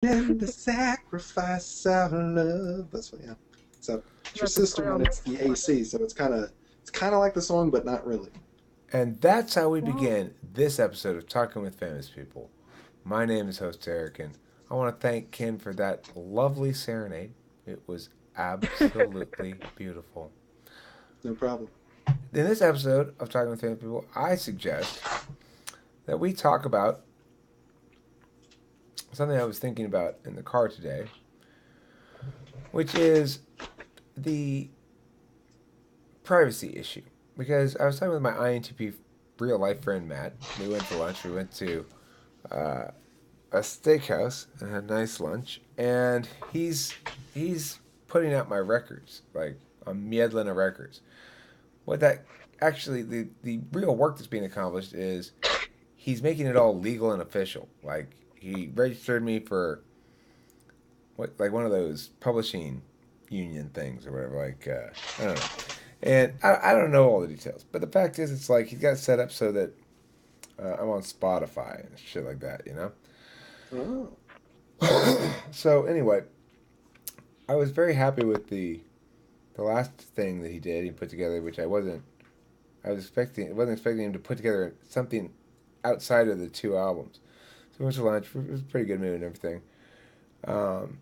And the sacrifice of love. That's what, yeah. So it's your That's a sister and clown. it's the AC, so it's kind of like the song, but not really. And that's how we Wow. begin this episode of Talking with Famous People. My name is host Eric, and I want to thank Ken for that lovely serenade. It was absolutely beautiful. No problem. In this episode of Talking with Famous People, I suggest that we talk about something I was thinking about in the car today, which is the privacy issue. Because I was talking with my INTP real life friend Matt. We went to lunch. We went to uh, a steakhouse and had a nice lunch. And he's putting out my records, like a miedlin of records. What that actually the real work that's being accomplished is he's making it all legal and official. Like he registered me for what like one of those publishing union things or whatever. Like I don't know. And I don't know all the details, but the fact is, it's like he's got it set up so that I'm on Spotify and shit like that, you know. Oh, So anyway, I was very happy with the last thing that he did. He put together, which I wasn't. I wasn't expecting him to put together something outside of the two albums. So we went to lunch. It was a pretty good mood and everything. Um,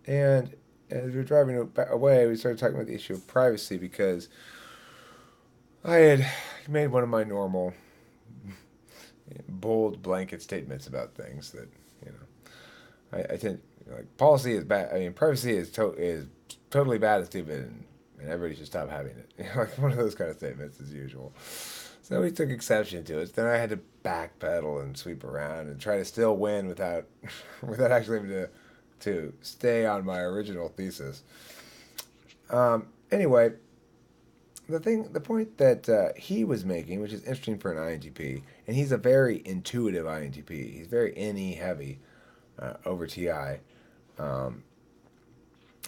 and as we were driving away, we started talking about the issue of privacy because I had made one of my normal bold blanket statements about things that you know I tend like policy is bad. I mean, privacy is totally bad and stupid, and everybody should stop having it. You know, like one of those kind of statements as usual. So he took exception to it. Then I had to backpedal and sweep around and try to still win without without actually having to stay on my original thesis. Anyway, the point that he was making, which is interesting for an INTP, and he's a very intuitive INTP. He's very NE heavy over TI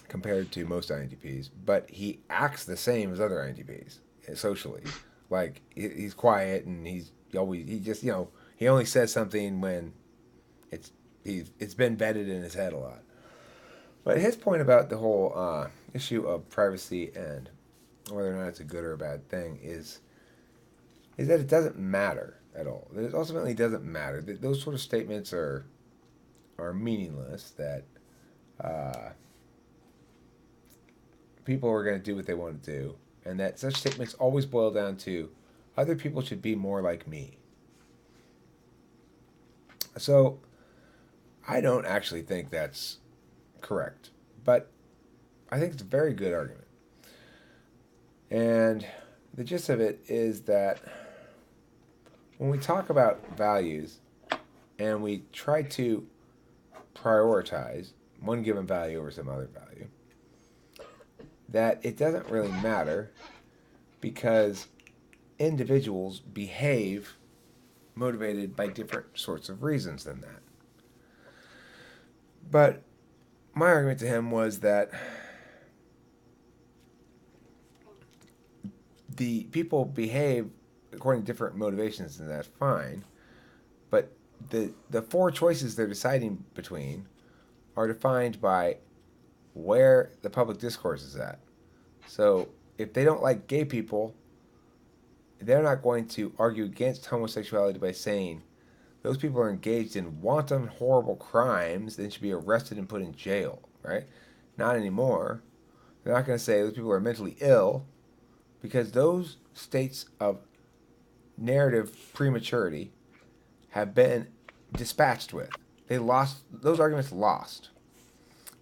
compared to most INTPs, but he acts the same as other INTPs socially. Like he's quiet and he just he only says something when it's it's been vetted in his head a lot. But his point about the whole issue of privacy and whether or not it's a good or a bad thing is that it doesn't matter at all. It ultimately doesn't matter. Those sort of statements are meaningless. That uh, people are going to do what they want to do, and that such statements always boil down to other people should be more like me. So I don't actually think that's correct, but I think it's a very good argument. And the gist of it is that when we talk about values and we try to prioritize one given value over some other value, that it doesn't really matter because individuals behave motivated by different sorts of reasons than that. But my argument to him was that the people behave according to different motivations, and that's fine. But the four choices they're deciding between are defined by where the public discourse is at. So if they don't like gay people, they're not going to argue against homosexuality by saying those people are engaged in wanton, horrible crimes and should be arrested and put in jail, right? Not anymore. They're not going to say those people are mentally ill because those states of narrative prematurity have been dispatched with. They lost, those arguments lost.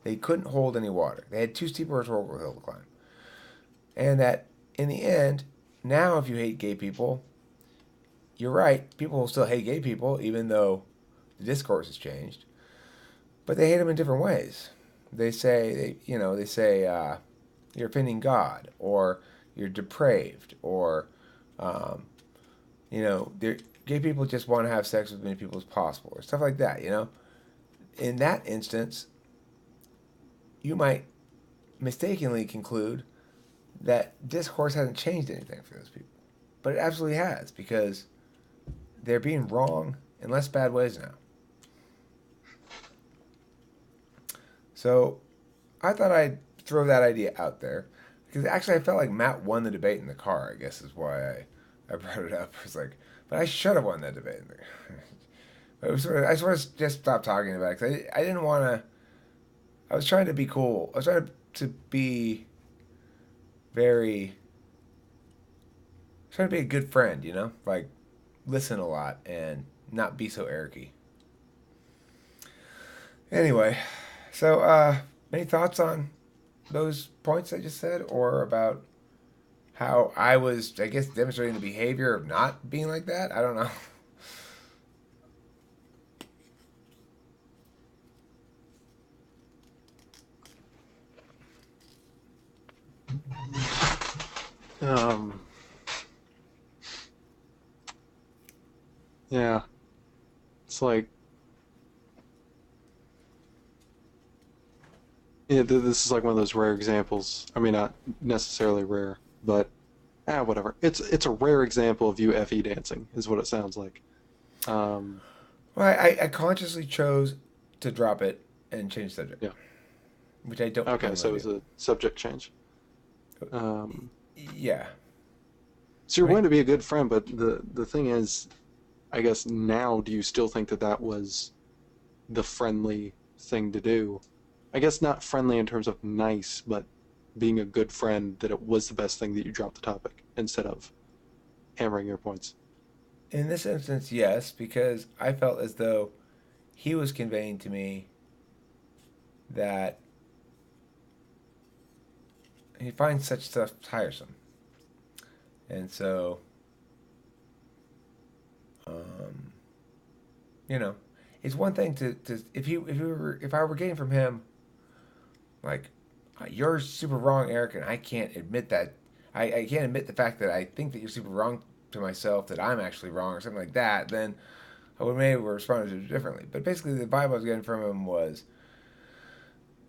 They couldn't hold any water. They had too steep a rhetorical hill to climb. And that in the end, now if you hate gay people, you're right. People will still hate gay people, even though the discourse has changed. But they hate them in different ways. They say you're offending God, or you're depraved, or um, gay people just want to have sex with as many people as possible, or stuff like that. In that instance, you might mistakenly conclude that discourse hasn't changed anything for those people, but it absolutely has because they're being wrong in less bad ways now. So I thought I'd throw that idea out there because actually I felt like Matt won the debate in the car. I guess is why I brought it up. I was like, but I should have won that debate. But it was sort of, I sort of just stopped talking about it because I didn't want to. I was trying to be cool. I was trying to be very. Trying to be a good friend, you know, like listen a lot and not be so arrogant. Anyway, so any thoughts on those points I just said, or about how I was, I guess, demonstrating the behavior of not being like that? I don't know. Um, yeah, it's like, yeah, this is like one of those rare examples. I mean, not necessarily rare, but whatever. It's a rare example of you FE dancing, is what it sounds like. Um, Well, I consciously chose to drop it and change subject, yeah. which I don't Okay, so normally it was do. a subject change. Um, Yeah, so I you're mean, going to be a good friend, but the thing is, I guess now, do you still think that that was the friendly thing to do? I guess not friendly in terms of nice, but being a good friend, that it was the best thing that you dropped the topic instead of hammering your points. in this instance, yes, because I felt as though he was conveying to me that he finds such stuff tiresome, and so um, you know, it's one thing to if I were getting from him like you're super wrong, Eric, and I can't admit that. I can't admit the fact that I think that you're super wrong to myself, that I'm actually wrong or something like that. Then I would maybe respond to it differently. But basically, the vibe I was getting from him was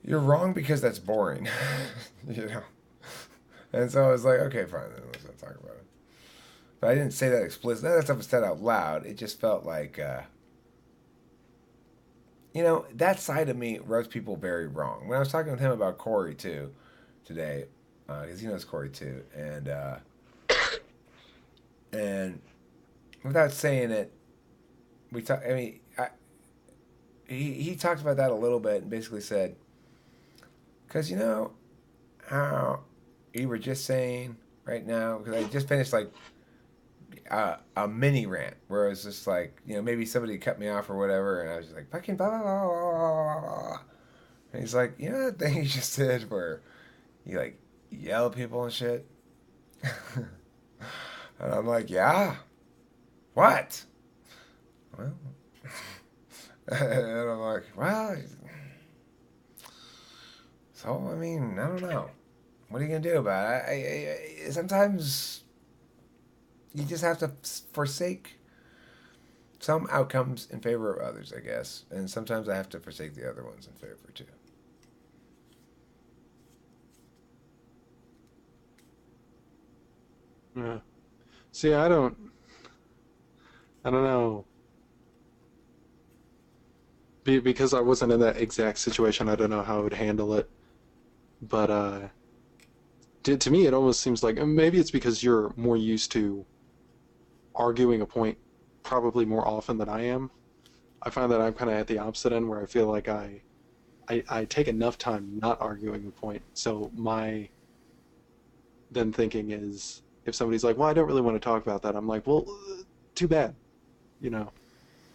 you're wrong because that's boring, you know. And so I was like, okay, fine, then let's not talk about it. But I didn't say that explicitly. None of that stuff was said out loud. It just felt like you know, that side of me rubs people very wrong. When I was talking with him about Corey too today, because he knows Corey too, and without saying it, we talk. I mean, he talked about that a little bit and basically said, because you know how you were just saying right now, because I just finished like a mini rant where it was just like, you know, maybe somebody cut me off or whatever, and I was just like, fucking blah blah blah blah blah blah. Blah. And he's like, you know that thing you just did where you like yell at people and shit? And I'm like, yeah. What? Well, and I'm like, well, so I mean, I don't know. What are you gonna do about it? Sometimes you just have to forsake some outcomes in favor of others, I guess, and sometimes I have to forsake the other ones in favor too. Yeah. See, I don't know. Because I wasn't in that exact situation, I don't know how I would handle it. But to me, it almost seems like maybe it's because you're more used to arguing a point probably more often than I am. I find that I'm kind of at the opposite end where I feel like I take enough time not arguing a point. So my then thinking is if somebody's like, well, I don't really want to talk about that, I'm like, well, too bad, you know.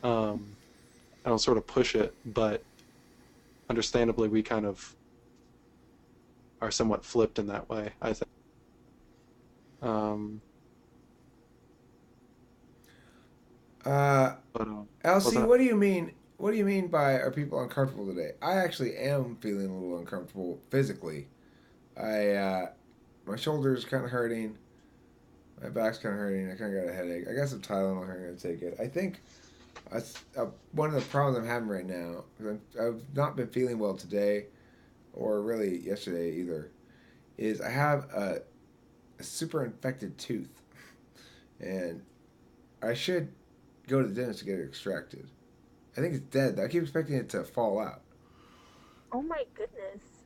Um, I don't sort of push it, but understandably, we kind of are somewhat flipped in that way, I think. Um, Uh, but what's LC, that? what do you mean? What do you mean by are people uncomfortable today? I actually am feeling a little uncomfortable physically. I my shoulders kind of hurting. My back's kind of hurting. I kind of got a headache. I got some Tylenol here. I'm gonna take it. I think one of the problems I'm having right now, because I've not been feeling well today, or really yesterday either, is I have a super infected tooth, and I should go to the dentist to get it extracted. I think it's dead. I keep expecting it to fall out. Oh my goodness.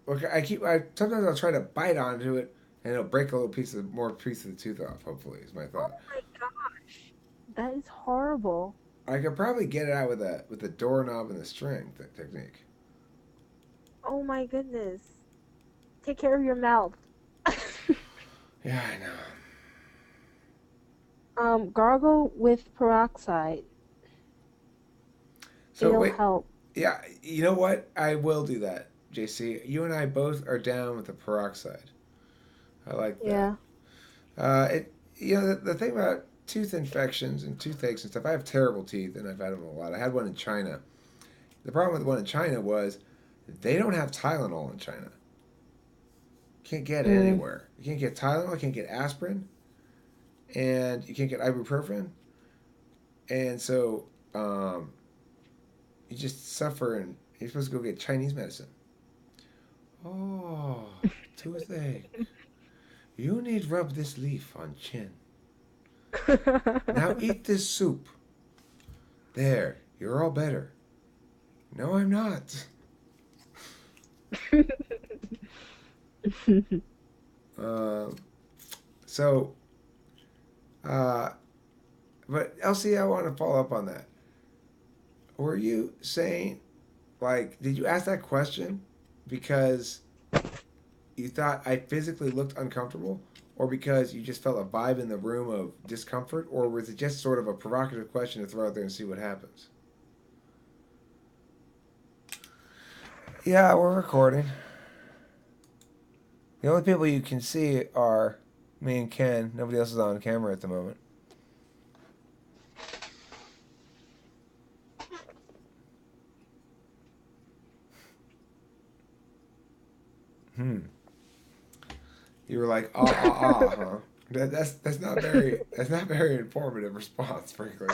Okay, sometimes I'll try to bite onto it, and it'll break a little more piece of the tooth off. Hopefully, is my Oh thought. my gosh. That is horrible. I could probably get it out with a doorknob and the string technique. Oh my goodness. Take care of your mouth. Yeah, I know. Gargle with peroxide. So It'll wait, help. yeah, you know what? I will do that, JC. You and I both are down with the peroxide. I like that. Yeah. It the thing about tooth infections and toothaches and stuff. I have terrible teeth, and I've had them a lot. I had one in China. The problem with the one in China was they don't have Tylenol in China. You can't get it Mm. anywhere. You can't get Tylenol. You can't get aspirin, and you can't get ibuprofen. And so you just suffer, and you're supposed to go get Chinese medicine. Oh, toothache. You need rub this leaf on chin. Now eat this soup. There, you're all better. No, I'm not. Um, so, uh, but Elsie, I want to follow up on that. Were you saying, like, did you ask that question because you thought I physically looked uncomfortable, or because you just felt a vibe in the room of discomfort, or was it just sort of a provocative question to throw out there and see what happens? Yeah, we're recording. The only people you can see are me and Ken. Nobody else is on camera at the moment. You were like, huh? That's not very informative response, frankly.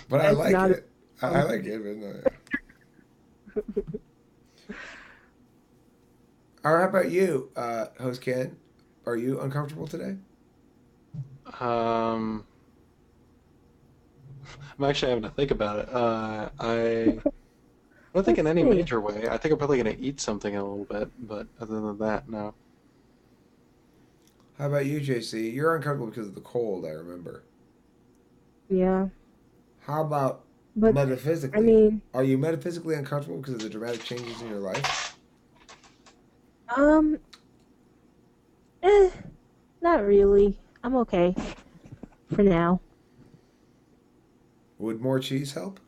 But I That's like not. it. I like it. All right, how about you, host Ken? Are you uncomfortable today? I'm actually having to think about it. I don't think in Let's any see. major way. I think I'm probably gonna eat something in a little bit, but other than that, no. How about you, JC? You're uncomfortable because of the cold, I remember. Yeah. How about But I metaphysically? mean, Are you metaphysically uncomfortable because of the dramatic changes in your life? um, eh, not really. I'm okay for now. Would more cheese help?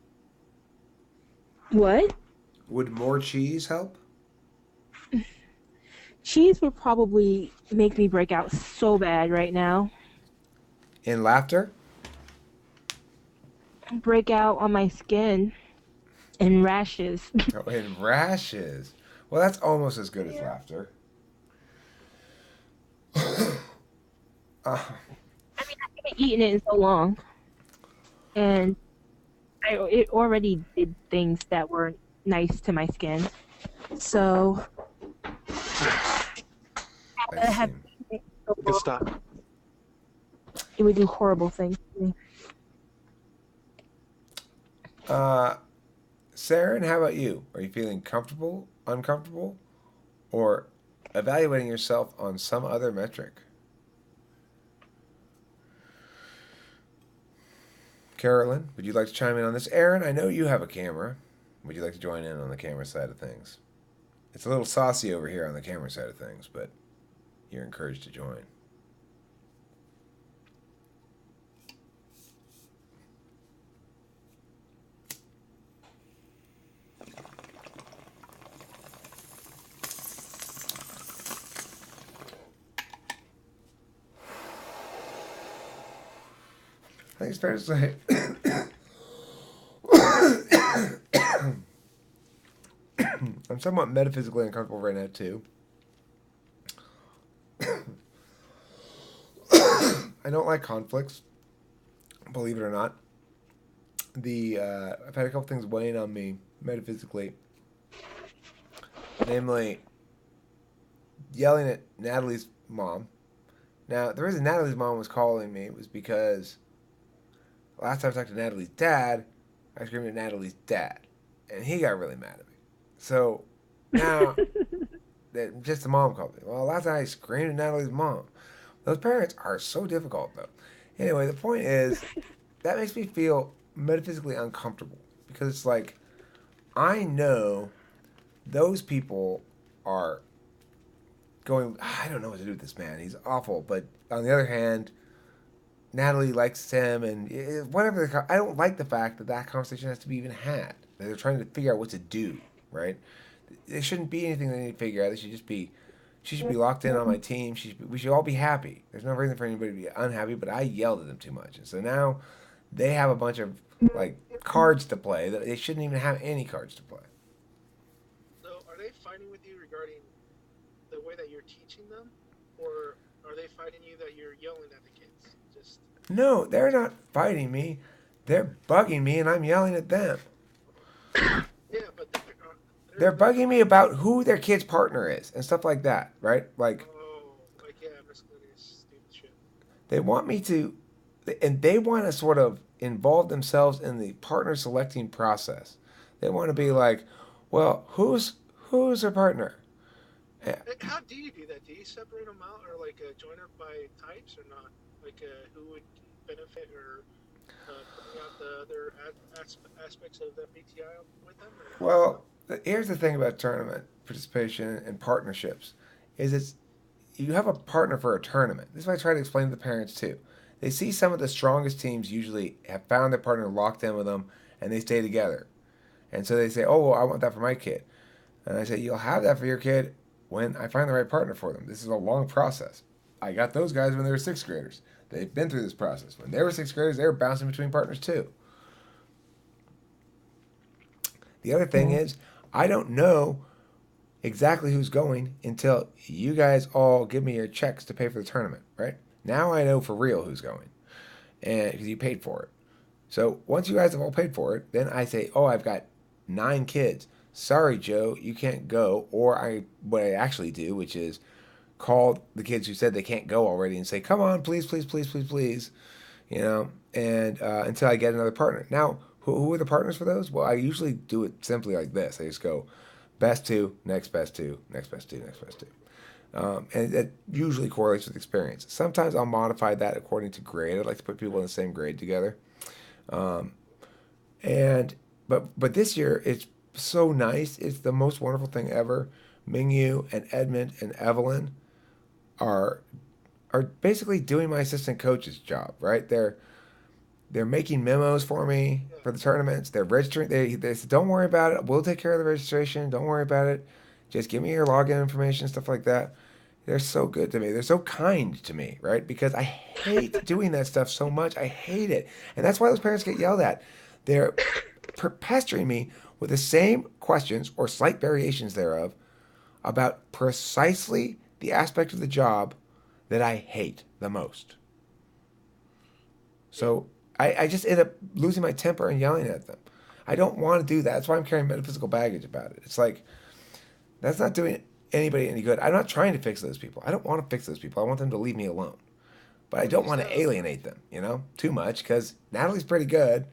What? Would more cheese help? Cheese would probably make me break out so bad right now. In laughter? Break out on my skin and rashes. Oh, in rashes. Well, that's almost as good as Yeah. laughter. I mean, I haven't eaten it in so long, and it already did things that were nice to my skin. So I I see. have eaten it so You can long, stop. it would do horrible things to me. Uh, Saren, how about you? Are you feeling comfortable, uncomfortable, or evaluating yourself on some other metric? Carolyn, would you like to chime in on this? Aaron, I know you have a camera. Would you like to join in on the camera side of things? It's a little saucy over here on the camera side of things, but you're encouraged to join. I think it's fair to say I'm somewhat metaphysically uncomfortable right now too. I don't like conflicts, believe it or not. I've had a couple things weighing on me metaphysically, namely yelling at Natalie's mom. Now, the reason Natalie's mom was calling me was because last time I talked to Natalie's dad, I screamed at Natalie's dad. and he got really mad at me. So now, just the mom called me. Well, last night I screamed at Natalie's mom. Those parents are so difficult, though. Anyway, the point is, that makes me feel metaphysically uncomfortable because it's like, I know those people are going, I don't know what to do with this man. He's awful. But on the other hand, Natalie likes him, and whatever. I don't like the fact that that conversation has to be even had. That they're trying to figure out what to do, right? There shouldn't be anything they need to figure out. They should just be, she should be locked in on my team. We should all be happy. There's no reason for anybody to be unhappy, but I yelled at them too much. And so now they have a bunch of, like, cards to play that they shouldn't even have any cards to play. So, are they fighting with you regarding the way that you're teaching them, or are they fighting you that you're yelling at the kids? Just No, they're not fighting me. They're bugging me, and I'm yelling at them. yeah, but They're bugging me about who their kid's partner is and stuff like that, right? Like, yeah, miscellaneous stupid shit. they want me to, and they want to sort of involve themselves in the partner selecting process. They want to be like, well, who's her partner? How do you do that? Do you separate them out, or like join up by types, or not? Like who would benefit, or bring out the other aspects of the BTI with them? Or? Well, here's the thing about tournament participation and partnerships, is you have a partner for a tournament. This is what I try to explain to the parents too. They see some of the strongest teams usually have found their partner, locked in with them, and they stay together. And so they say, oh, well, I want that for my kid. And I say, you'll have that for your kid when I find the right partner for them. This is a long process. I got those guys when they were 6th graders. They've been through this process. When they were 6th graders, they were bouncing between partners too. The other thing is, I don't know exactly who's going until you guys all give me your checks to pay for the tournament, right? Now I know for real who's going, and because you paid for it. So once you guys have all paid for it, then I say, oh, I've got 9 kids. Sorry, Joe, you can't go. Or what I actually do, which is call the kids who said they can't go already and say, come on, please, please, please, please, please, and until I get another partner. Now, who are the partners for those? Well, I usually do it simply like this. I just go best 2, next best 2, next best 2, next best 2. And that usually correlates with experience. Sometimes I'll modify that according to grade. I'd like to put people in the same grade together. But this year it's so nice. It's the most wonderful thing ever. Mingyu and Edmund and Evelyn are basically doing my assistant coach's job, right? They're making memos for me for the tournaments. They're registering. They said, don't worry about it. We'll take care of the registration. Don't worry about it. Just give me your login information, stuff like that. They're so good to me. They're so kind to me, right? Because I hate doing that stuff so much. I hate it. And that's why those parents get yelled at. They're pestering me with the same questions or slight variations thereof about precisely the aspect of the job that I hate the most. So I just end up losing my temper and yelling at them. I don't want to do that. That's why I'm carrying metaphysical baggage about it. It's like, that's not doing anybody any good. I'm not trying to fix those people. I don't want to fix those people. I want them to leave me alone. But I don't want to alienate them, too much, because Natalie's pretty good,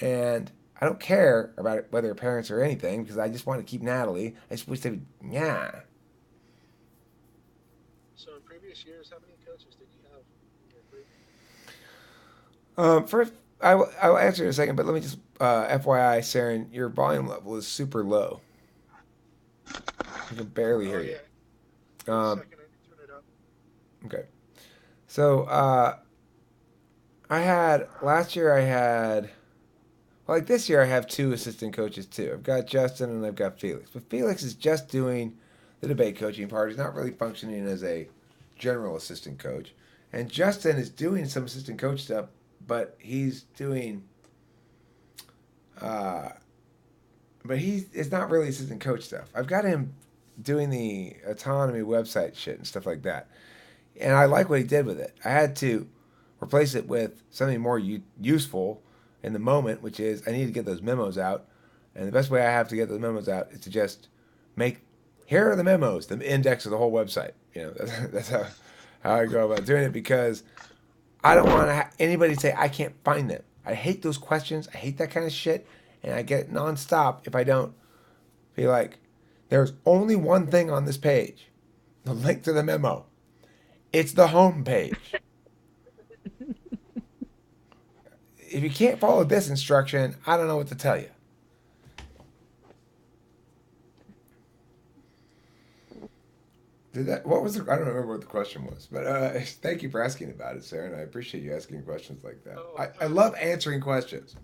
and I don't care about whether her parents or anything, because I just want to keep Natalie. I just wish they would, yeah. So in previous years, how many coaches did you have in your group? First, I will answer in a second, but let me just, FYI, Saren, your volume level is super low. I can barely hear you. Yeah. Second, I can turn it up. Okay. So, last year like this year I have 2 assistant coaches too. I've got Justin and I've got Felix. But Felix is just doing the debate coaching part. He's not really functioning as a general assistant coach. And Justin is doing some assistant coach stuff, but he's doing, it's not really assistant coach stuff. I've got him doing the autonomy website shit and stuff like that. And I like what he did with it. I had to replace it with something more useful in the moment, which is I need to get those memos out. And the best way I have to get those memos out is to just here are the memos, the index of the whole website. That's how I go about doing it, because I don't want anybody to say I can't find them. I hate those questions. I hate that kind of shit. and I get it nonstop if I don't be like, there's only one thing on this page, the link to the memo. It's the home page. If you can't follow this instruction, I don't know what to tell you. What was I don't remember what the question was, but thank you for asking about it, Sarah, and I appreciate you asking questions like that. Oh, I love answering questions.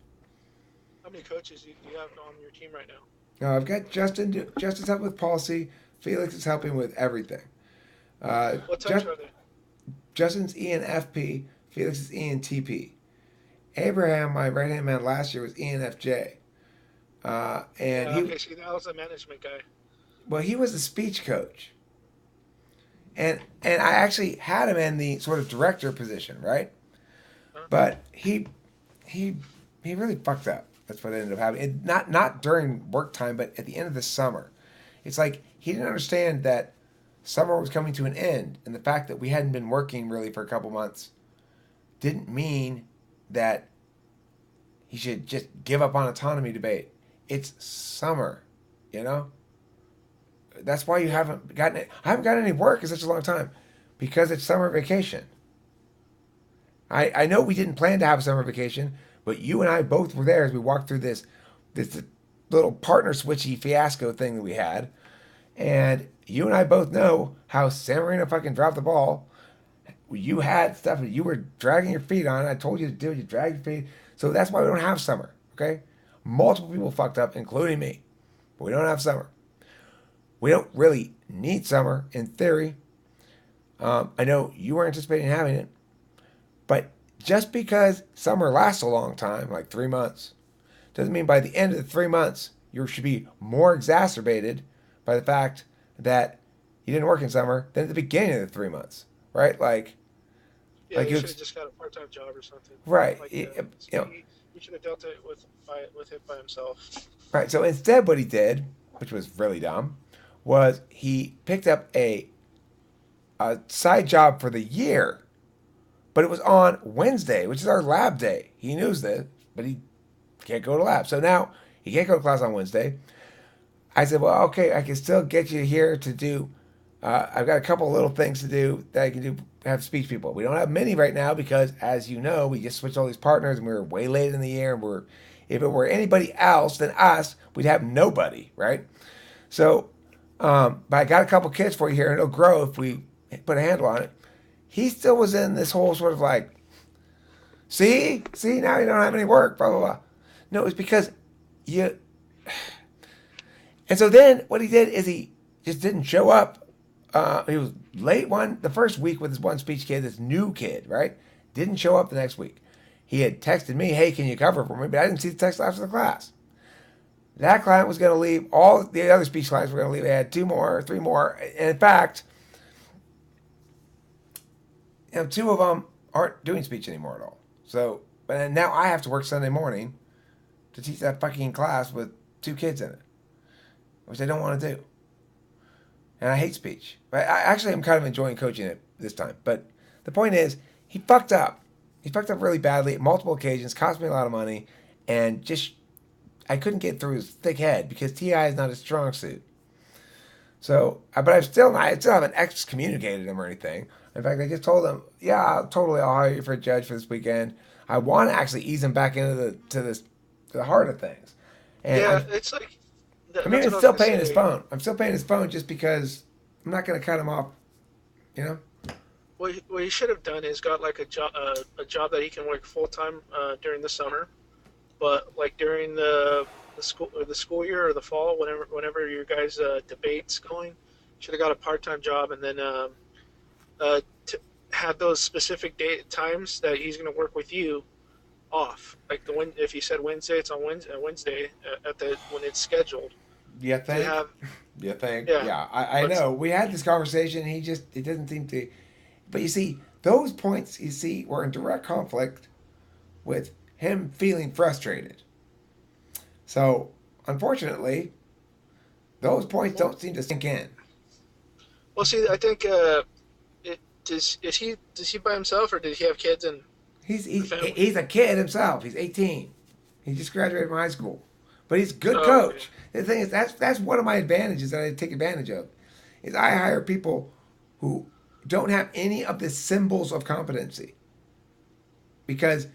How many coaches do you have on your team right now? Now I've got Justin. Justin's helping with policy. Felix is helping with everything. What types are they? Justin's ENFP. Felix is ENTP. Abraham, my right hand man last year, was ENFJ. And Okay, see, that was a management guy. he was a speech coach. And I actually had him in the sort of director position, right? But he really fucked up. That's what ended up happening. Not during work time, but at the end of the summer. It's like he didn't understand that summer was coming to an end, and the fact that we hadn't been working really for a couple months didn't mean that he should just give up on autonomy debate. It's summer, you know? That's why you haven't gotten it. I haven't gotten any work in such a long time because it's summer vacation. I know we didn't plan to have a summer vacation, but you and I both were there as we walked through this little partner switchy fiasco thing that we had. And you and I both know how San Marino fucking dropped the ball. You had stuff that you were dragging your feet on. I told you to do it. You dragged your feet. So that's why we don't have summer, okay? Multiple people fucked up, including me. But we don't have summer. We don't really need summer in theory. I know you were anticipating having it. But just because summer lasts a long time, like 3 months, doesn't mean by the end of the 3 months you should be more exacerbated by the fact that you didn't work in summer than at the beginning of the 3 months, right? Yeah, you should have just got a part-time job or something. Right. Like, He should have dealt it with it by himself. Right. So instead, what he did, which was really dumb, was he picked up a side job for the year, but it was on Wednesday, which is our lab day. He knows this, but he can't go to lab. So now he can't go to class on Wednesday. I said, well, okay, I can still get you here to do. I've got a couple little things to do that I can do. Have speech people. We don't have many right now because, as you know, we just switched all these partners and we were way late in the year. And if it were anybody else than us, we'd have nobody, right? So, but I got a couple kids for you here, and it'll grow if we put a handle on it. He still was in this whole sort of like, see, now you don't have any work, blah blah blah. No, it's because you. And so then what he did is he just didn't show up. He was late the first week with his one speech kid, this new kid, right? Didn't show up the next week. He had texted me, hey, can you cover for me? But I didn't see the text after the class. That client was going to leave. All the other speech clients were going to leave. They had 2 more, 3 more. And in fact, 2 of them aren't doing speech anymore at all. So, but now I have to work Sunday morning to teach that fucking class with 2 kids in it, which I don't want to do. And I hate speech. I'm kind of enjoying coaching it this time. But the point is, he fucked up. He fucked up really badly at multiple occasions, cost me a lot of money, and just, I couldn't get through his thick head because TI is not a strong suit. So, but I still haven't excommunicated him or anything. In fact, I just told him, yeah, I'll hire you for a judge for this weekend. I want to actually ease him back into the heart of things. And yeah, it's like. I'm still paying his phone. I'm still paying his phone just because I'm not going to cut him off, you know? What he should have done is got like a job that he can work full time during the summer, but like during the school year or the fall, whenever your guys' debate's going, should have got a part-time job and then to have those specific times that he's going to work with you off. Like if you said Wednesday, it's on Wednesday when it's scheduled. You think? You think? Yeah. I know. We had this conversation. It doesn't seem to. But you see, those points were in direct conflict with him feeling frustrated. So, unfortunately, those points don't seem to sink in. Well, see, I think is he by himself or did he have kids and? He's a kid himself. He's 18. He just graduated from high school. but he's a good coach. The thing is, that's one of my advantages that I take advantage of, is I hire people who don't have any of the symbols of competency, because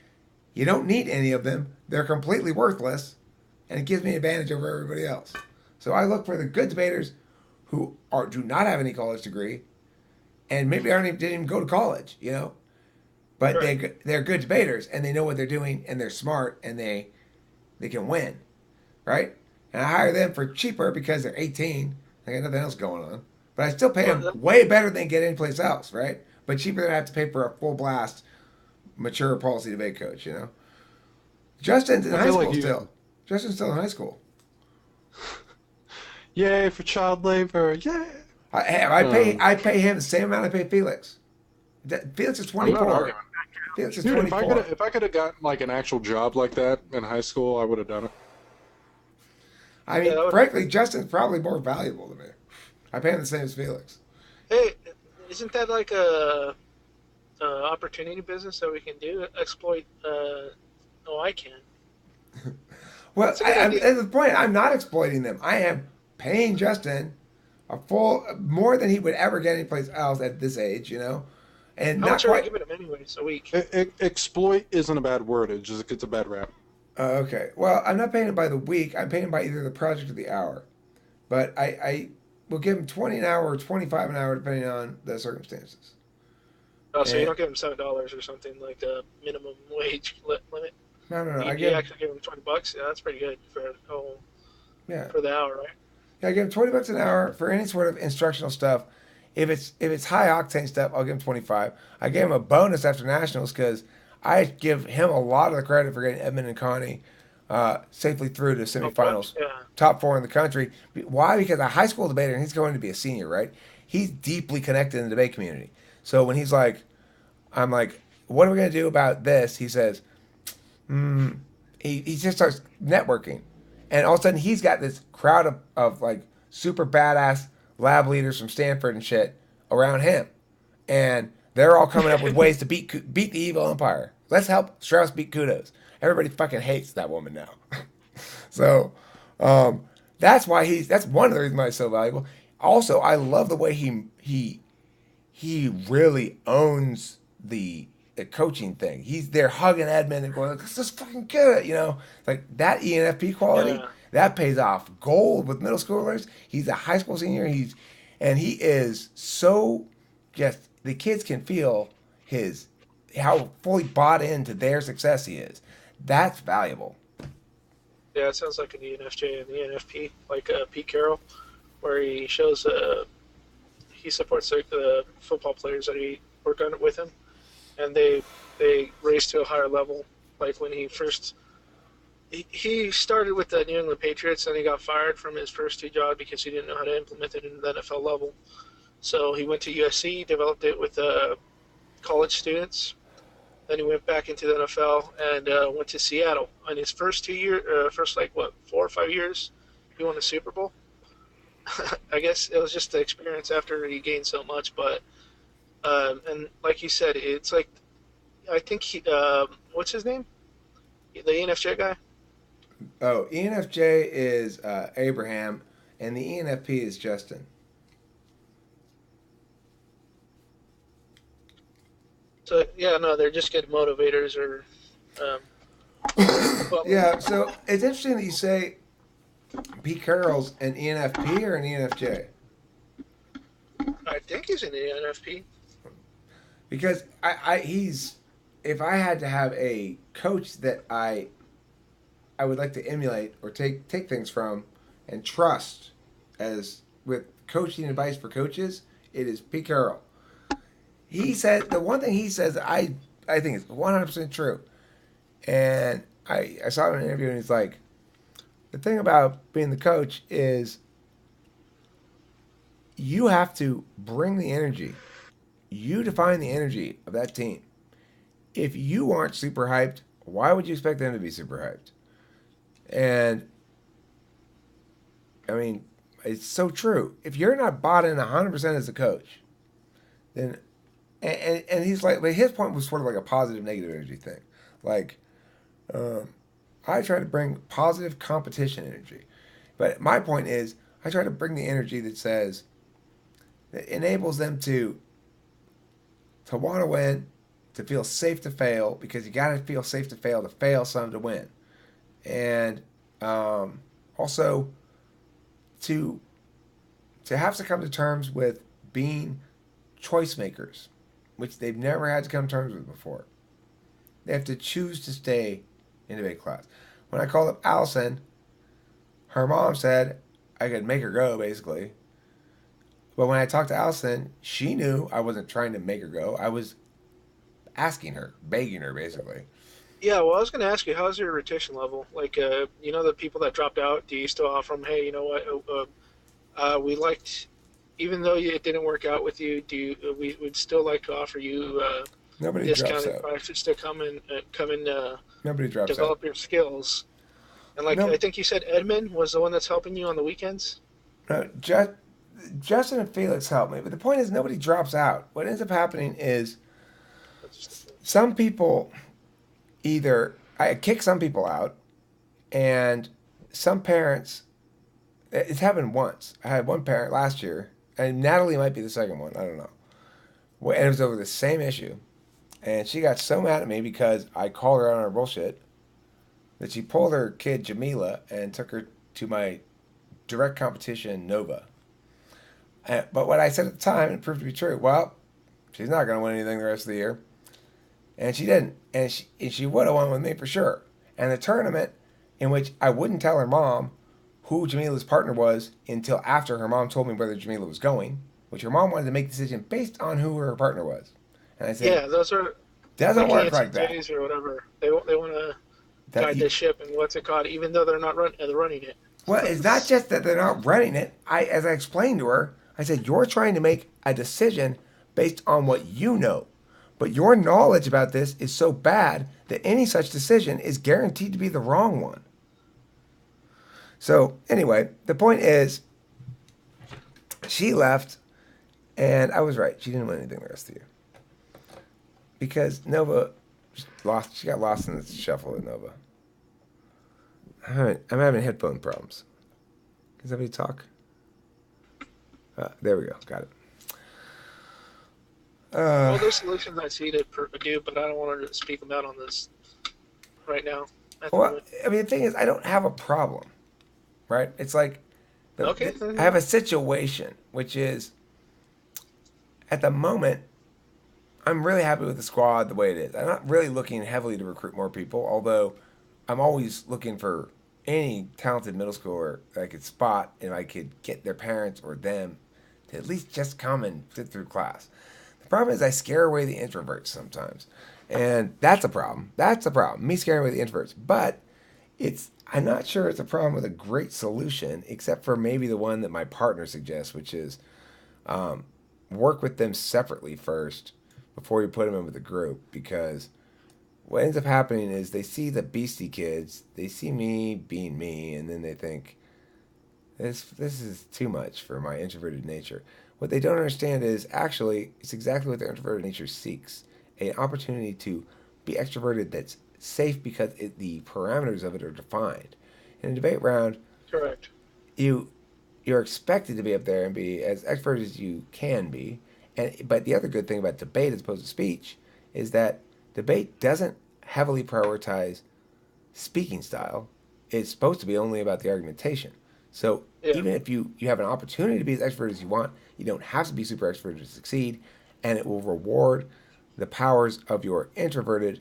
you don't need any of them. They're completely worthless, and it gives me an advantage over everybody else. So I look for the good debaters who do not have any college degree, and maybe didn't even go to college, but Right. they're good debaters, and they know what they're doing, and they're smart, and they can win, right? And I hire them for cheaper because they're 18. They got nothing else going on, but I still pay Well, them way better than get anyplace else, right? But cheaper than I have to pay for a full blast, mature policy debate coach. Justin's in I high feel like school you. still. Justin's still in high school. Yay for child labor! Yay. Um, I pay him the same amount I pay Felix. Felix is I'm not 24. arguing. Felix is Dude, 24. if I could have gotten like an actual job like that in high school, I would have done it. I yeah, mean, that would make frankly, Justin's probably more valuable to me. I pay him the same as Felix. Hey, isn't that like a opportunity business that we can do? Exploit? Oh, I can. Well, That's a good I'm idea. at the point. I'm not exploiting them. I am paying Justin a full more than he would ever get anyplace else at this age. And How not much are we quite. giving him anyways a week? Exploit isn't a bad word. It just gets a bad rap. Okay. Well, I'm not paying him by the week. I'm paying him by either the project or the hour. But I will give him 20 an hour or 25 an hour depending on the circumstances. Oh, so you And don't give him $7 or something like the minimum wage limit. no, no, no. I You give him, actually give him $20. Yeah, that's pretty good yeah. for the hour, right? Yeah, I give him $20 an hour for any sort of instructional stuff. If it's high octane stuff, I'll give him 25. I gave him a bonus after nationals because I give him a lot of the credit for getting Edmund and Connie safely through to Oh, what? semifinals, Yeah. top four in the country. Why? Because a high school debater, and he's going to be a senior, right? He's deeply connected in the debate community. So when he's like, I'm like, what are we gonna do about this? He says, he just starts networking, and all of a sudden he's got this crowd of like super badass lab leaders from Stanford and shit around him, and they're all coming up with ways to beat the evil empire. Let's help Strauss beat Kudos. Everybody fucking hates that woman now. So that's why that's one of the reasons why he's so valuable. Also, I love the way he really owns the coaching thing. He's there hugging Edmund and going, "This is fucking good," like that ENFP quality Yeah. that pays off gold with middle schoolers. He's a high school senior. He is so just the kids can feel his how fully bought into their success he is. That's valuable. Yeah, it sounds like an ENFJ and the ENFP, like Pete Carroll, where he shows he supports the football players that he work on with him, and they raise to a higher level. Like when he started with the New England Patriots, and he got fired from his first two jobs because he didn't know how to implement it in the NFL level. So he went to USC, developed it with college students. Then he went back into the NFL and went to Seattle. In his first 2 years, first like what 4 or 5 years, he won a Super Bowl. I guess it was just the experience after he gained so much. But and like you said, it's like I think what's his name? The ENFJ guy. Oh, ENFJ is Abraham, and the ENFP is Justin. So yeah, no, they're just good motivators or um, well, Yeah, so it's interesting that you say Pete Carroll's an ENFP or an ENFJ I think he's an ENFP. because he's if I had to have a coach that I would like to emulate or take things from and trust as with coaching advice for coaches, it is Pete Carroll. He said the one thing he says I think is 100% true, and I saw him in an interview and he's like, the thing about being the coach is you have to bring the energy. You define the energy of that team. If you aren't super hyped, why would you expect them to be super hyped? And I mean, it's so true. If you're not bought in 100% as a coach, then and he's like, but his point was sort of like a positive negative energy thing. Like, um, I try to bring positive competition energy. But my point is, I try to bring the energy that says, that enables them to want to win, to feel safe to fail, because you got to feel safe to fail some to win. And also to have to come to terms with being choice makers, which they've never had to come to terms with before. They have to choose to stay in debate class. When I called up Allison, her mom said I could make her go, basically. But when I talked to Allison, she knew I wasn't trying to make her go. I was asking her, begging her, basically. Yeah, well, I was going to ask you, how's your retention level? Like, the people that dropped out, do you still offer them, hey, you know what, we liked, even though it didn't work out with you, we would still like to offer you Nobody drops discounted out. prices to come and Nobody drops out. develop your skills. And like, No, I think you said Edmund was the one that's helping you on the weekends. no, Justin and Felix help me. But the point is, nobody drops out. What ends up happening is some people either, I kick some people out, and some parents, it's happened once. I had one parent last year, and Natalie might be the second one. I don't know. And it was over the same issue. And she got so mad at me because I called her out on her bullshit that she pulled her kid Jamila and took her to my direct competition Nova. But what I said at the time, it proved to be true. Well, she's not going to win anything the rest of the year. And she didn't. And she would have won with me for sure. And the tournament, in which I wouldn't tell her mom who Jamila's partner was until after her mom told me whether Jamila was going, which her mom wanted to make a decision based on who her partner was. And I said, Yeah, those are doesn't like work like that. or whatever. They want to guide the ship and what's it called, even though they're not running it. Well, it's not just that they're not running it. As I explained to her, I said, you're trying to make a decision based on what you know. But your knowledge about this is so bad that any such decision is guaranteed to be the wrong one. So, anyway, the point is, she left, and I was right. She didn't win anything the rest of the year. Because Nova lost. She got lost in the shuffle at Nova. I'm having headphone problems. Can somebody talk? There we go. Got it. Well, there's solutions I see to do, but I don't want to speak about on this right now. Well, I mean, the thing is, I don't have a problem, right? It's like, Okay. I have a situation, which is, at the moment, I'm really happy with the squad the way it is. I'm not really looking heavily to recruit more people, although I'm always looking for any talented middle schooler that I could spot and I could get their parents or them to at least just come and sit through class. The problem is I scare away the introverts sometimes. And that's a problem. That's a problem. Me scaring away the introverts. But I'm not sure it's a problem with a great solution, except for maybe the one that my partner suggests, which is work with them separately first before you put them in with the group. Because what ends up happening is they see the beastie kids, they see me being me, and then they think, this is too much for my introverted nature. What they don't understand is actually it's exactly what their introverted nature seeks. An opportunity to be extroverted that's safe because the parameters of it are defined. In a debate round, Correct. you're expected to be up there and be as extroverted as you can be. But the other good thing about debate as opposed to speech is that debate doesn't heavily prioritize speaking style. It's supposed to be only about the argumentation. So even if you have an opportunity to be as extroverted as you want, you don't have to be super extroverted to succeed, and it will reward the powers of your introverted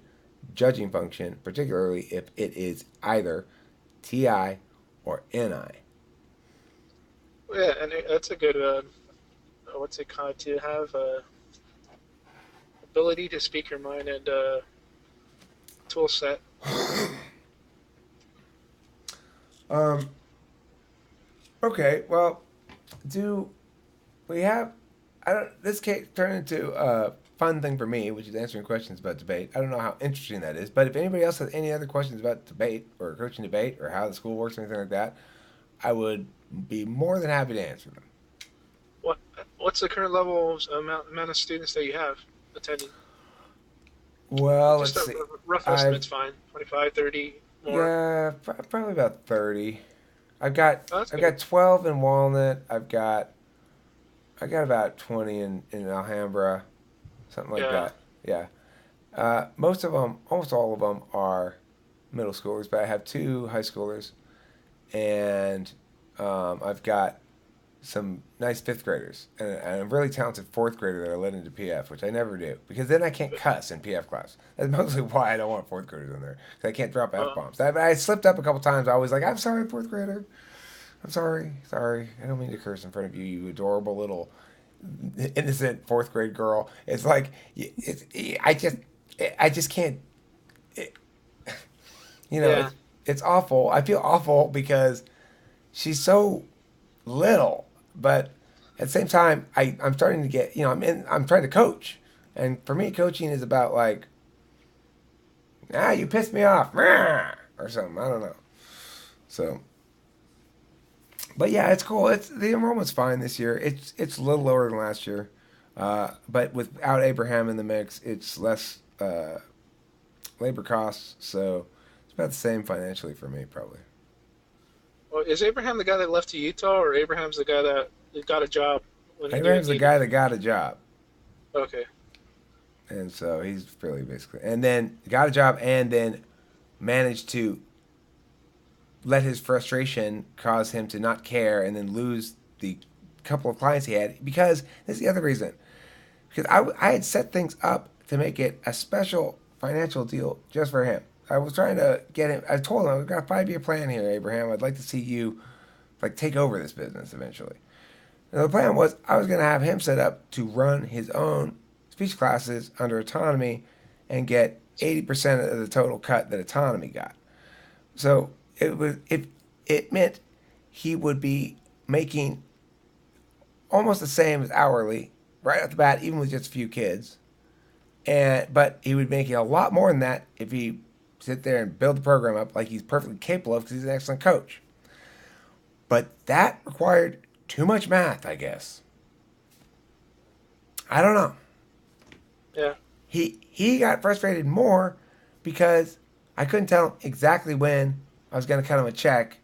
judging function, particularly if it is either TI or NI. Yeah, and that's a good, what's it called, to have ability to speak your mind and tool set. Okay, well, do we have? This case turned into a fun thing for me, which is answering questions about debate. I don't know how interesting that is, but if anybody else has any other questions about debate or coaching debate or how the school works or anything like that, I would be more than happy to answer them. What's the current level amount of students that you have attending? Well, Just let's see. rough estimate's fine. 25, 30. more? Yeah, probably about 30. I've Oh, that's I've good. got 12 in Walnut. I got about 20 in Alhambra, something like Yeah. that. Yeah. Most of them, almost all of them, are middle schoolers, but I have two high schoolers, and I've got some nice fifth graders and a really talented fourth grader that I let into PF, which I never do because then I can't cuss in PF class. That's mostly why I don't want fourth graders in there because I can't drop f Uh, bombs. I slipped up a couple times. I was like, "I'm sorry, fourth grader. I'm sorry. I don't mean to curse in front of you, you adorable little innocent fourth grade girl." It's like I just can't. It, yeah. it's awful. I feel awful because she's so little, but at the same time, I'm starting to get, I'm trying to coach. And for me, coaching is about like, you pissed me off, or something. I don't know. So, but yeah, it's cool. The enrollment's fine this year. It's a little lower than last year, but without Abraham in the mix, it's less labor costs. So it's about the same financially for me, probably. Well, is Abraham the guy that left to Utah, or Abraham's the guy that got a job when he knew it Abraham's the needed? guy that got a job. Okay. And so he's fairly basically, and then got a job, and then managed to let his frustration cause him to not care, and then lose the couple of clients he had. Because this is the other reason. Because I had set things up to make it a special financial deal just for him. I was trying to get him. I told him, I've got a 5-year plan here, Abraham. I'd like to see you like take over this business eventually. And the plan was I was going to have him set up to run his own speech classes under autonomy and get 80% of the total cut that autonomy got. So it meant he would be making almost the same as hourly right off the bat, even with just a few kids. But he would make it a lot more than that if he sit there and build the program up like he's perfectly capable of because he's an excellent coach. But that required too much math, I guess. I don't know. Yeah. He got frustrated more because I couldn't tell him exactly when I was going to cut him a check,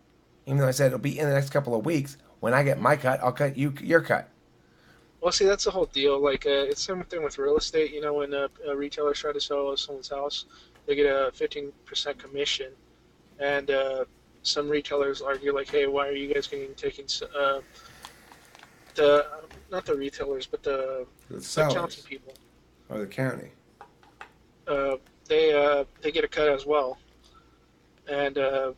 even though I said it'll be in the next couple of weeks. When I get my cut, I'll cut you your cut. Well, see, that's the whole deal. Like, it's the same thing with real estate. You know, when retailers try to sell someone's house, they get a 15% commission, and some retailers argue like, "Hey, why are you guys taking the not the retailers, but the The accounting sellers people? or the county. Uh, they get a cut as well, and out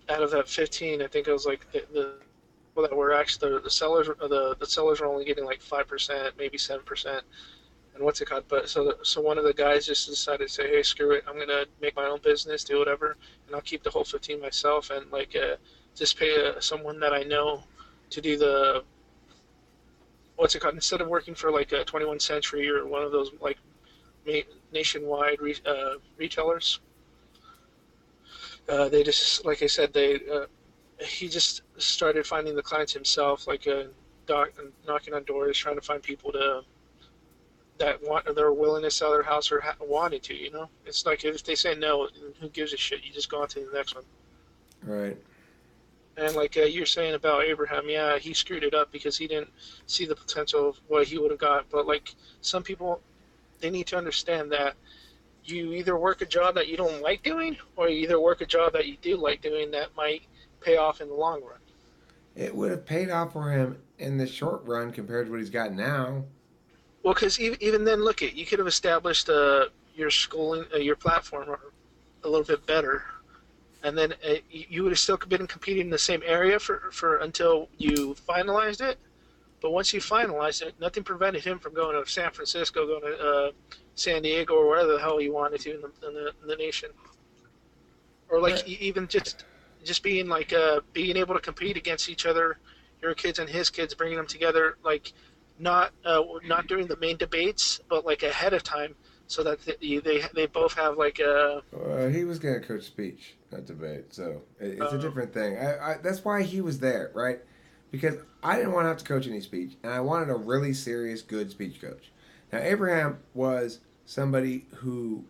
of that 15, I think it was like the people that were actually the sellers. The sellers were only getting like 5%, maybe 7%. And what's it called? But so one of the guys just decided to say, "Hey, screw it! I'm gonna make my own business, do whatever, and I'll keep the whole 15 myself, and like just pay someone that I know to do the what's it called? Instead of working for like a 21st Century or one of those like nationwide retailers, they just like I said, they he just started finding the clients himself, like knocking on doors, trying to find people to that want they're willing to sell their house or wanted to. You know, it's like if they say no, who gives a shit? You just go on to the next one. Right. And like you're saying about Abraham, yeah, he screwed it up because he didn't see the potential of what he would have got. But like some people, they need to understand that you either work a job that you don't like doing, or you either work a job that you do like doing that might pay off in the long run. It would have paid off for him in the short run compared to what he's got now. Well, because even then, look at you could have established your schooling, your platform a little bit better, and then you would have still been competing in the same area for until you finalized it. But once you finalized it, nothing prevented him from going to San Francisco, going to San Diego, or wherever the hell he wanted to in the nation, or like Right. even just being like being able to compete against each other, your kids and his kids, bringing them together, like not during the main debates, but like ahead of time, so that they both have like a He was going to coach speech, not debate. So it's a uh, different thing. That's why he was there, right? Because I didn't want to have to coach any speech, and I wanted a really serious, good speech coach. Now, Abraham was somebody who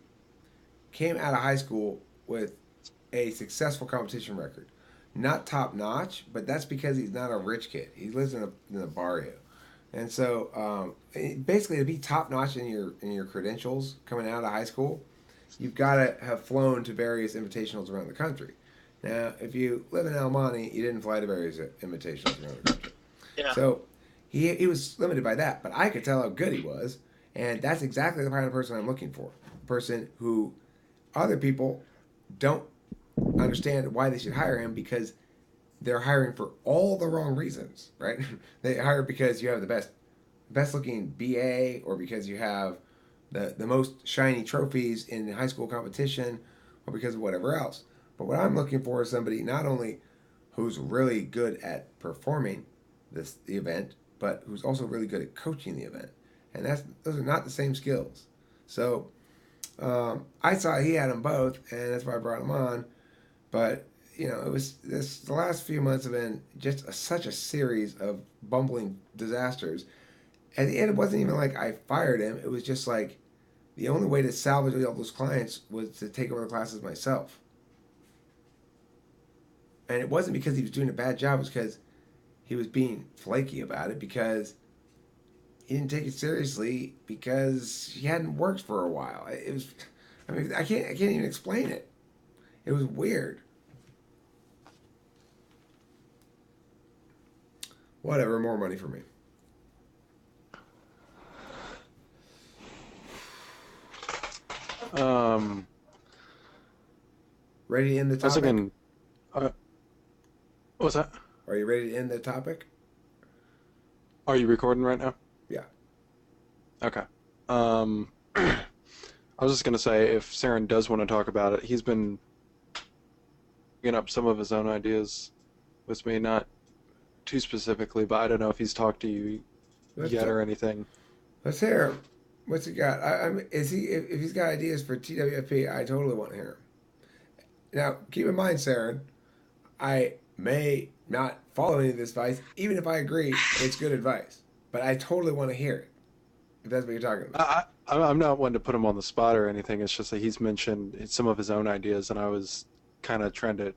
came out of high school with a successful competition record. Not top notch, but that's because he's not a rich kid. He lives in a barrio, and so basically to be top notch in your credentials coming out of high school, you've got to have flown to various invitationals around the country. Now, if you live in El Monte, you didn't fly to various invitationals around the country. Yeah. So he was limited by that, but I could tell how good he was, and that's exactly the kind of person I'm looking for. A person who other people don't understand why they should hire him because they're hiring for all the wrong reasons, right? They hire because you have the best looking BA or because you have the most shiny trophies in high school competition or because of whatever else. But what I'm looking for is somebody not only who's really good at performing the event, but who's also really good at coaching the event. And those are not the same skills. So I saw he had them both, and that's why I brought him on. But it was the last few months have been just such a series of bumbling disasters. At the end, it wasn't even like I fired him. It was just like the only way to salvage all those clients was to take over the classes myself. And it wasn't because he was doing a bad job. It was because he was being flaky about it because he didn't take it seriously because he hadn't worked for a while. It was, I can't even explain it. It was weird. Whatever, more money for me. Ready to end the I was topic? thinking, what's that? Are you ready to end the topic? Are you recording right now? Yeah. Okay. I was just gonna say, if Saren does want to talk about it, he's been bringing up some of his own ideas with me, not too specifically, but I don't know if he's talked to you yet or anything. Let's hear him. What's he got? If he's got ideas for TWFP, I totally want to hear him. Now, keep in mind, Saren, I may not follow any of this advice, even if I agree it's good advice. But I totally want to hear it, if that's what you're talking about. I'm not one to put him on the spot or anything. It's just that he's mentioned some of his own ideas, and I was kind of trying to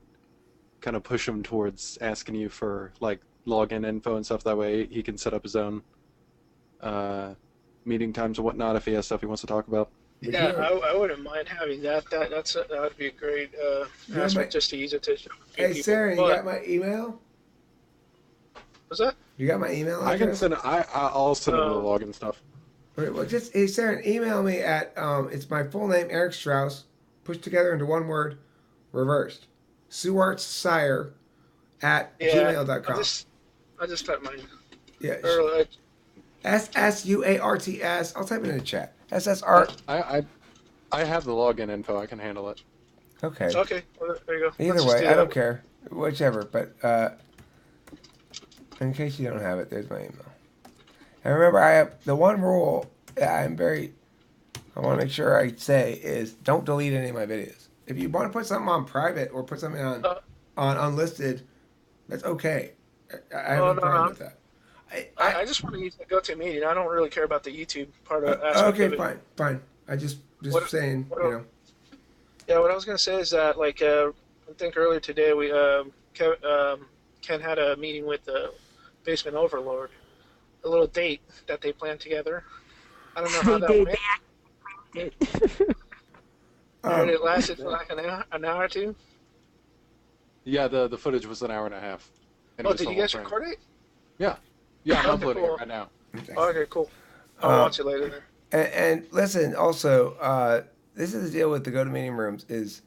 push him towards asking you for like login info and stuff. That way he can set up his own meeting times and whatnot if he has stuff he wants to talk about. Yeah, I wouldn't mind having that. That would be a great aspect just to use it to show Hey, people. Saren, you got my email? What's that? You got my email I can address? send. I'll send him the login stuff. Okay, well, just hey, Saren, email me at it's my full name, Eric Strauss, pushed together into one word, reversed. SuartsSire at gmail.com. I just typed mine. Yeah. Or, SSUARTS. I'll type it in the chat. SSR. I have the login info. I can handle it. Okay. okay, well, there you go. Either Let's just way, do I that. don't care. Whichever. But in case you don't have it, there's my email. And remember, I have the one rule that I want to make sure I say is don't delete any of my videos. If you want to put something on private or put something on unlisted, that's okay. I have no problem with that. I just want to use the GoToMeeting. I don't really care about the YouTube part of aspect okay, of it. fine. I just saying, Yeah, what I was gonna say is that I think earlier today we Ken had a meeting with the Basement Overlord, a little date that they planned together. I don't know how that went. And it lasted for like an hour or two. Yeah, the footage was an hour and a half. And it was Did the you whole guys thing. record it? Yeah, I'm Okay, uploading cool. it right now. Okay, cool. I'll watch it later then. And listen, also, this is the deal with the GoToMeeting rooms is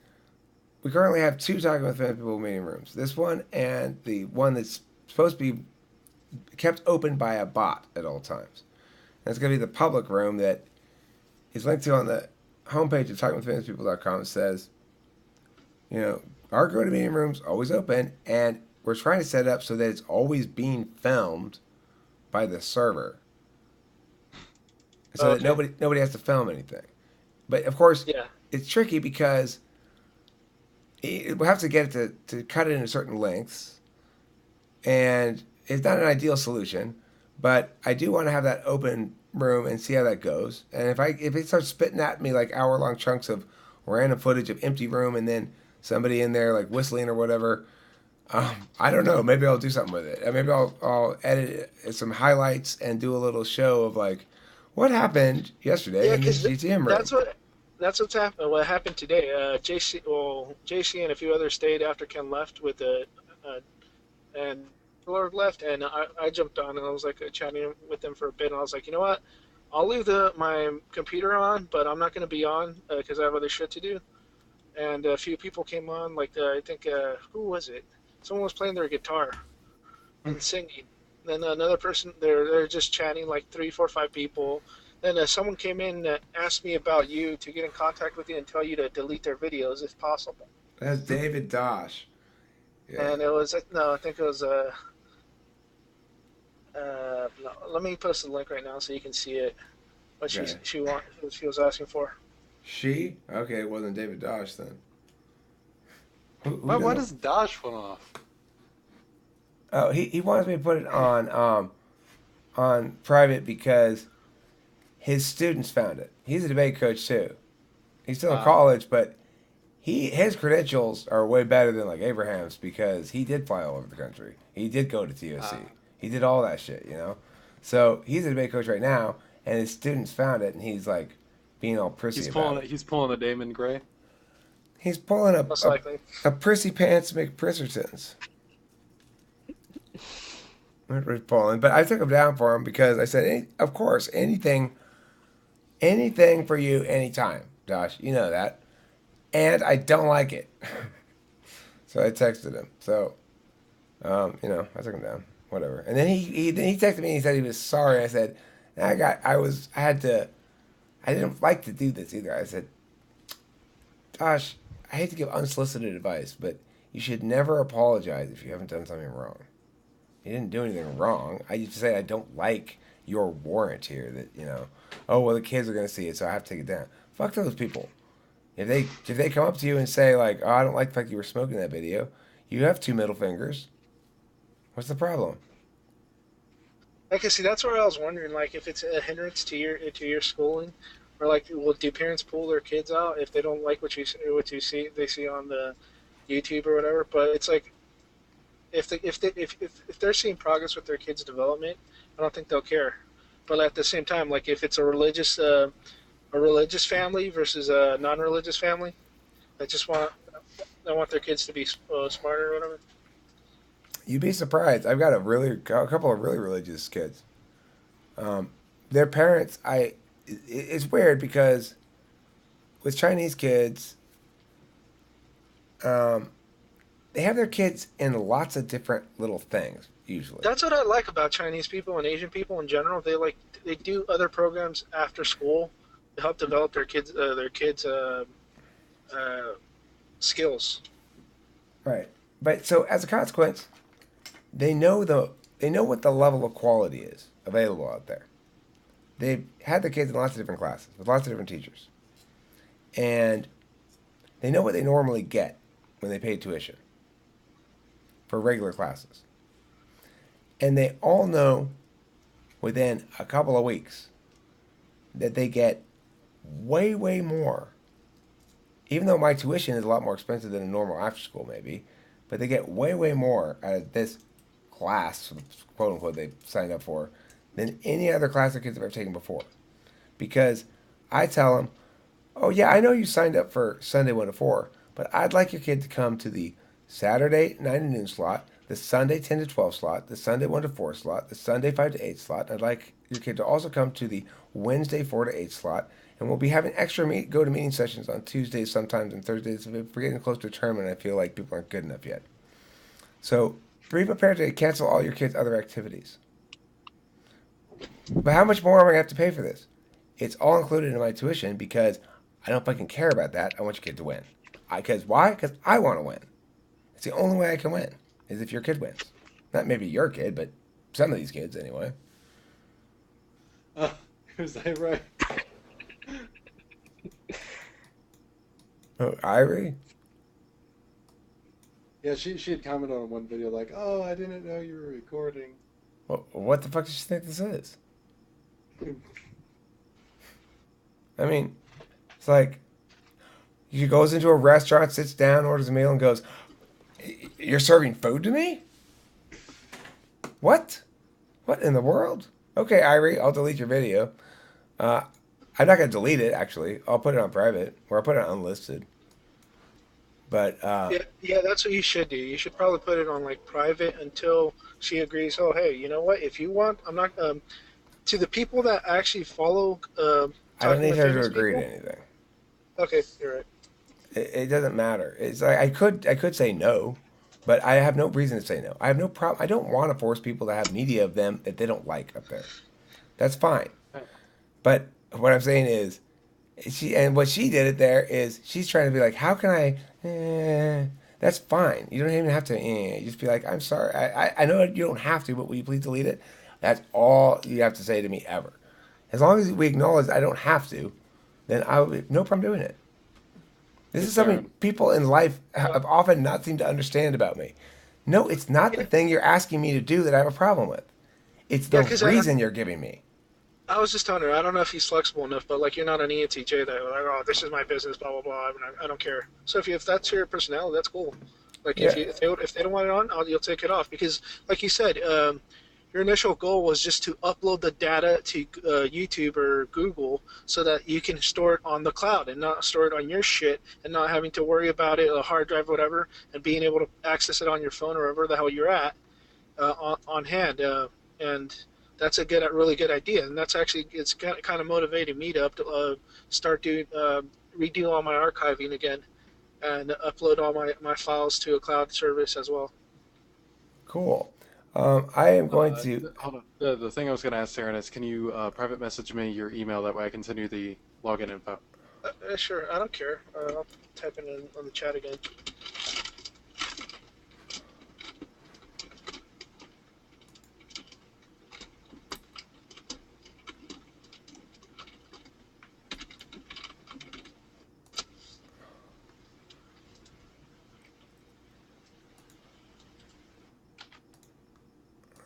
we currently have two Talking with Famous People meeting rooms. This one and the one that's supposed to be kept open by a bot at all times. That's going to be the public room that is linked to on the homepage of talkingwithfamouspeople.com. It says, our GoToMeeting room's always open, and we're trying to set it up so that it's always being filmed by the server. So that nobody has to film anything. But of course, it's tricky because we'll have to get it to cut it into certain lengths. And it's not an ideal solution, but I do want to have that open room and see how that goes. And if it starts spitting at me like hour-long chunks of random footage of empty room and then somebody in there like whistling or whatever. I don't know. Maybe I'll do something with it. Maybe I'll edit some highlights and do a little show of like what happened yesterday Yeah, in this because GTM room. that's what's happened. What happened today? JC and a few others stayed after Ken left and Lord left, and I jumped on and I was like chatting with them for a bit, and I was like, you know what? I'll leave my computer on, but I'm not going to be on because I have other shit to do. And a few people came on, like I think who was it? Someone was playing their guitar and singing. Then another person, they're just chatting, like 3, 4, 5 people. Then someone came in and asked me about you to get in contact with you and tell you to delete their videos if possible. That's David Dosh. Yeah. And it was no, I think it was no, let me post the link right now so you can see it. What Okay. she was asking for. She? Okay, it wasn't David Dosh then. Why does Dosh went off? Oh, he wants me to put it on private because his students found it. He's a debate coach too. He's still in college, but his credentials are way better than like Abraham's because he did fly all over the country. He did go to TOC. He did all that shit, you know. So he's a debate coach right now, and his students found it, and he's like being all prissy about it. He's pulling a Damon Gray. He's pulling Most likely. a prissy pants McPrissertons. Not really pulling, but I took him down for him because I said, of course, anything for you, anytime, Josh. You know that. And I don't like it. So I texted him. So, I took him down. Whatever. And then he texted me and he said he was sorry. I said, I didn't like to do this either. I said, Josh, I hate to give unsolicited advice, but you should never apologize if you haven't done something wrong. You didn't do anything wrong. I used to say I don't like your warrant here that, oh, well, the kids are going to see it, so I have to take it down. Fuck those people. If they come up to you and say, like, oh, I don't like the fact you were smoking that video, you have 2 middle fingers. What's the problem? Like, see, that's where I was wondering, like, if it's a hindrance to your schooling, or like, do parents pull their kids out if they don't like what you see they see on the YouTube or whatever? But it's like, if they're seeing progress with their kids' development, I don't think they'll care. But at the same time, like, if it's a religious family versus a non-religious family, they want their kids to be smarter or whatever. You'd be surprised. I've got a couple of really religious kids. Their parents, it's weird because with Chinese kids, they have their kids in lots of different little things usually. That's what I like about Chinese people and Asian people in general. They do other programs after school to help develop their kids skills. Right. But so as a consequence, they know what the level of quality is available out there. They've had their kids in lots of different classes with lots of different teachers. And they know what they normally get when they pay tuition for regular classes. And they all know within a couple of weeks that they get way, way more. Even though my tuition is a lot more expensive than a normal after school maybe, but they get way, way more out of this class, quote unquote, they signed up for than any other class their kids have ever taken before. Because I tell them, oh yeah, I know you signed up for Sunday 1 to 4, but I'd like your kid to come to the Saturday 9 to noon slot, the Sunday 10 to 12 slot, the Sunday 1 to 4 slot, the Sunday 5 to 8 slot. I'd like your kid to also come to the Wednesday 4 to 8 slot. And we'll be having extra go-to-meeting sessions on Tuesdays sometimes and Thursdays if we're getting close to a term and I feel like people aren't good enough yet. So be prepared to cancel all your kids' other activities. But how much more am I going to have to pay for this? It's all included in my tuition because I don't fucking care about that. I want your kid to win. Because why? Because I want to win. It's the only way I can win is if your kid wins. Not maybe your kid, but some of these kids anyway. Is that right? Oh, Irie? Yeah, she had commented on one video like, "Oh, I didn't know you were recording." What the fuck does she think this is? I mean, it's like, He goes into a restaurant, sits down, orders a meal, and goes, "You're serving food to me? What? What in the world?" Okay, Irie, I'll delete your video. Uh, I'm not going to delete it, actually. I'll put it on private, or I'll put it on unlisted. But, Yeah, that's what you should do. You should probably put it on like private until she agrees. Oh, hey, you know what? If you want, I'm not. To the people that actually follow I don't talking need to her to famous agree to people. anything. Okay, you're right. It doesn't matter. It's like I could say no, but I have no reason to say no. I have no problem. I don't want to force people to have media of them that they don't like up there. That's fine. But what I'm saying is, what she did it there is she's trying to be like, how can I? That's fine. You don't even have to. You just be like, I'm sorry. I know you don't have to, but will you please delete it? That's all you have to say to me ever. As long as we acknowledge I don't have to, then I will no problem doing it. This Hey, is something Farron. people in life Uh, have often not seemed to understand about me. No, it's not the yeah, thing you're asking me to do that I have a problem with. It's yeah, the because reason you're giving me. I was just telling her I don't know if he's flexible enough, but like you're not an ENTJ that like, oh, this is my business, blah blah blah. I don't care. So if that's your personality, that's cool. Like Yeah, if they don't want it on, you'll take it off because like you said, your initial goal was just to upload the data to YouTube or Google so that you can store it on the cloud and not store it on your shit and not having to worry about it, a hard drive, whatever, and being able to access it on your phone or wherever the hell you're at on hand. And that's a really good idea. And that's actually it's kind of motivated me to start doing redo all my archiving again and upload all my files to a cloud service as well. cool. I am going to. Hold on. The thing I was going to ask Sarah is, can you private message me your email? That way I can send you the login info. Sure, I don't care. I'll type it in on the chat again.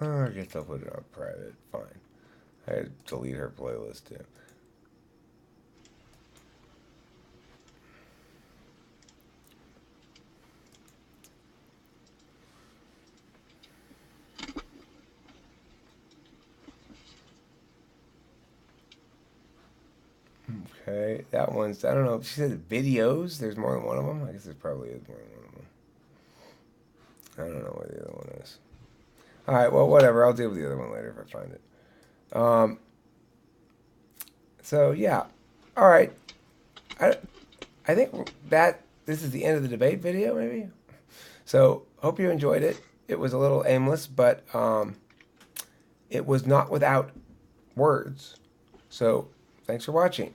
I guess I'll put it on private. Fine. I delete her playlist too. Okay, that one's. I don't know. She said videos. There's more than one of them. I guess there probably is more than one of them. I don't know what the other one is. All right. Well, whatever. I'll deal with the other one later if I find it. So yeah. All right. I I think that this is the end of the debate video, maybe. So hope you enjoyed it. It was a little aimless, but it was not without words. So thanks for watching.